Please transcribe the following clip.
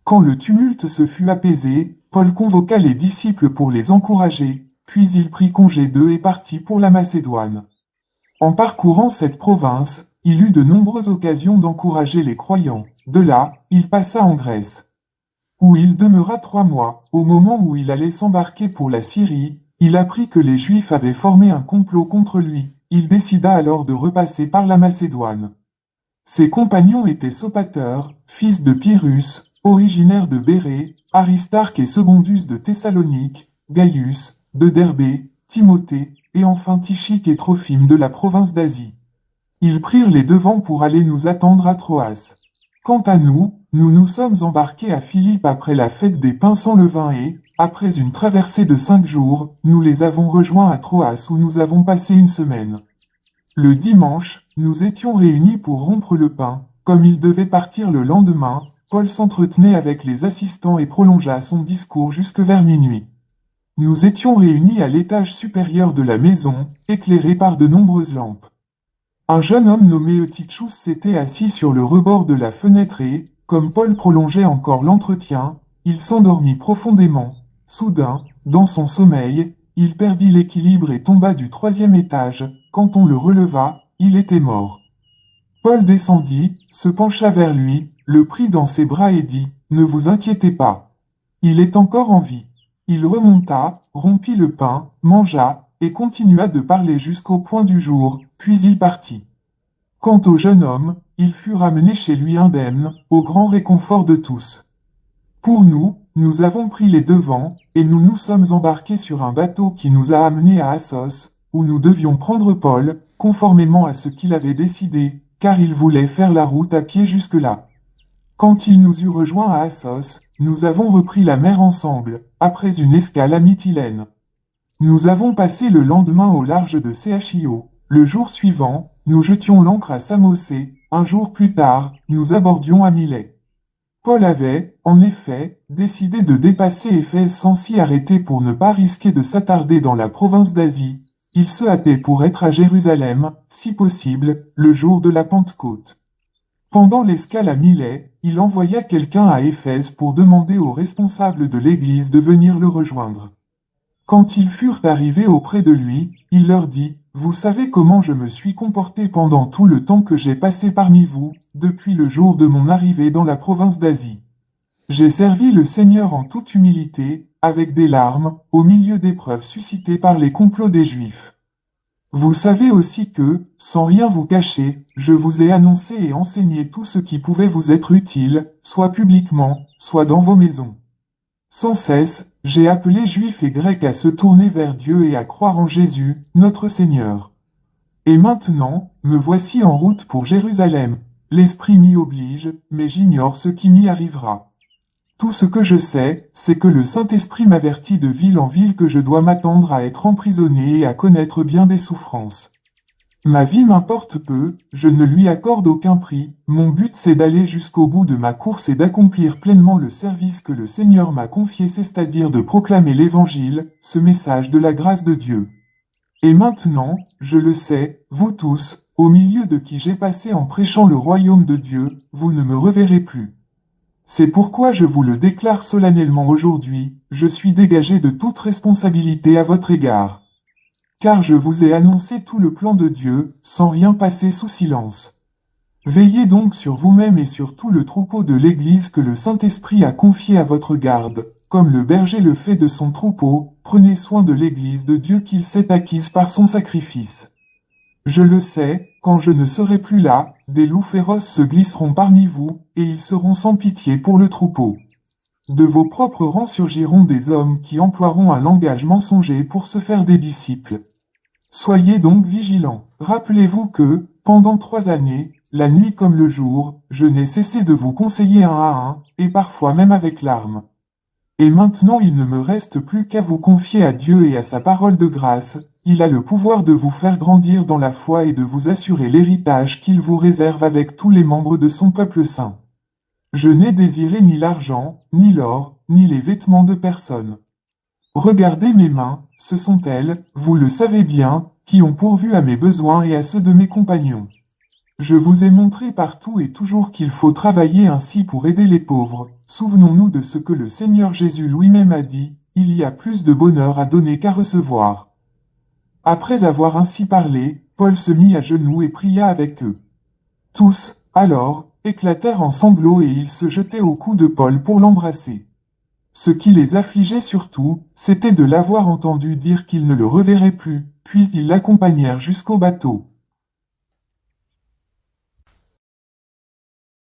Quand le tumulte se fut apaisé, Paul convoqua les disciples pour les encourager, puis il prit congé d'eux et partit pour la Macédoine. En parcourant cette province, il eut de nombreuses occasions d'encourager les croyants. De là, il passa en Grèce, où il demeura 3 mois. Au moment où il allait s'embarquer pour la Syrie, il apprit que les Juifs avaient formé un complot contre lui. Il décida alors de repasser par la Macédoine. Ses compagnons étaient Sopater, fils de Pyrrhus, originaire de Bérée, Aristarque et Secondus de Thessalonique, Gaius, de Derbée, Timothée, et enfin Tychique et Trophime de la province d'Asie. Ils prirent les devants pour aller nous attendre à Troas. Quant à nous, nous nous sommes embarqués à Philippe après la fête des pains sans levain et, après une traversée de 5 jours, nous les avons rejoints à Troas où nous avons passé une semaine. Le dimanche, nous étions réunis pour rompre le pain. Comme il devait partir le lendemain, Paul s'entretenait avec les assistants et prolongea son discours jusque vers minuit. Nous étions réunis à l'étage supérieur de la maison, éclairé par de nombreuses lampes. Un jeune homme nommé Eutychus s'était assis sur le rebord de la fenêtre et, comme Paul prolongeait encore l'entretien, il s'endormit profondément. Soudain, dans son sommeil, il perdit l'équilibre et tomba du 3e étage. Quand on le releva, il était mort. Paul descendit, se pencha vers lui, le prit dans ses bras et dit, « Ne vous inquiétez pas. Il est encore en vie. » Il remonta, rompit le pain, mangea, et continua de parler jusqu'au point du jour, puis il partit. Quant au jeune homme, il fut ramené chez lui indemne, au grand réconfort de tous. Pour nous, nous avons pris les devants, et nous nous sommes embarqués sur un bateau qui nous a amenés à Assos, où nous devions prendre Paul, conformément à ce qu'il avait décidé, car il voulait faire la route à pied jusque-là. Quand il nous eut rejoints à Assos, nous avons repris la mer ensemble, après une escale à Mytilène. Nous avons passé le lendemain au large de Chio. Le jour suivant, nous jetions l'ancre à Samosée. Un jour plus tard, nous abordions à Milet. Paul avait, en effet, décidé de dépasser Éphèse sans s'y arrêter pour ne pas risquer de s'attarder dans la province d'Asie. Il se hâtait pour être à Jérusalem, si possible, le jour de la Pentecôte. Pendant l'escale à Milet, il envoya quelqu'un à Éphèse pour demander aux responsables de l'Église de venir le rejoindre. Quand ils furent arrivés auprès de lui, il leur dit, « Vous savez comment je me suis comporté pendant tout le temps que j'ai passé parmi vous, depuis le jour de mon arrivée dans la province d'Asie. J'ai servi le Seigneur en toute humilité, avec des larmes, au milieu d'épreuves suscitées par les complots des Juifs. Vous savez aussi que, sans rien vous cacher, je vous ai annoncé et enseigné tout ce qui pouvait vous être utile, soit publiquement, soit dans vos maisons. Sans cesse, j'ai appelé Juifs et Grecs à se tourner vers Dieu et à croire en Jésus, notre Seigneur. Et maintenant, me voici en route pour Jérusalem. L'Esprit m'y oblige, mais j'ignore ce qui m'y arrivera. Tout ce que je sais, c'est que le Saint-Esprit m'avertit de ville en ville que je dois m'attendre à être emprisonné et à connaître bien des souffrances. Ma vie m'importe peu, je ne lui accorde aucun prix, mon but c'est d'aller jusqu'au bout de ma course et d'accomplir pleinement le service que le Seigneur m'a confié, c'est-à-dire de proclamer l'Évangile, ce message de la grâce de Dieu. Et maintenant, je le sais, vous tous, au milieu de qui j'ai passé en prêchant le royaume de Dieu, vous ne me reverrez plus. C'est pourquoi je vous le déclare solennellement aujourd'hui, je suis dégagé de toute responsabilité à votre égard. Car je vous ai annoncé tout le plan de Dieu, sans rien passer sous silence. Veillez donc sur vous-même et sur tout le troupeau de l'Église que le Saint-Esprit a confié à votre garde, comme le berger le fait de son troupeau, prenez soin de l'Église de Dieu qu'il s'est acquise par son sacrifice. Je le sais, quand je ne serai plus là, des loups féroces se glisseront parmi vous, et ils seront sans pitié pour le troupeau. De vos propres rangs surgiront des hommes qui emploieront un langage mensonger pour se faire des disciples. Soyez donc vigilants. Rappelez-vous que, pendant 3 années, la nuit comme le jour, je n'ai cessé de vous conseiller un à un, et parfois même avec larmes. Et maintenant il ne me reste plus qu'à vous confier à Dieu et à sa parole de grâce. Il a le pouvoir de vous faire grandir dans la foi et de vous assurer l'héritage qu'il vous réserve avec tous les membres de son peuple saint. Je n'ai désiré ni l'argent, ni l'or, ni les vêtements de personne. Regardez mes mains, ce sont elles, vous le savez bien, qui ont pourvu à mes besoins et à ceux de mes compagnons. Je vous ai montré partout et toujours qu'il faut travailler ainsi pour aider les pauvres. Souvenons-nous de ce que le Seigneur Jésus lui-même a dit, il y a plus de bonheur à donner qu'à recevoir. Après avoir ainsi parlé, Paul se mit à genoux et pria avec eux. Tous, alors, éclatèrent en sanglots et ils se jetaient au cou de Paul pour l'embrasser. Ce qui les affligeait surtout, c'était de l'avoir entendu dire qu'ils ne le reverraient plus, puis ils l'accompagnèrent jusqu'au bateau.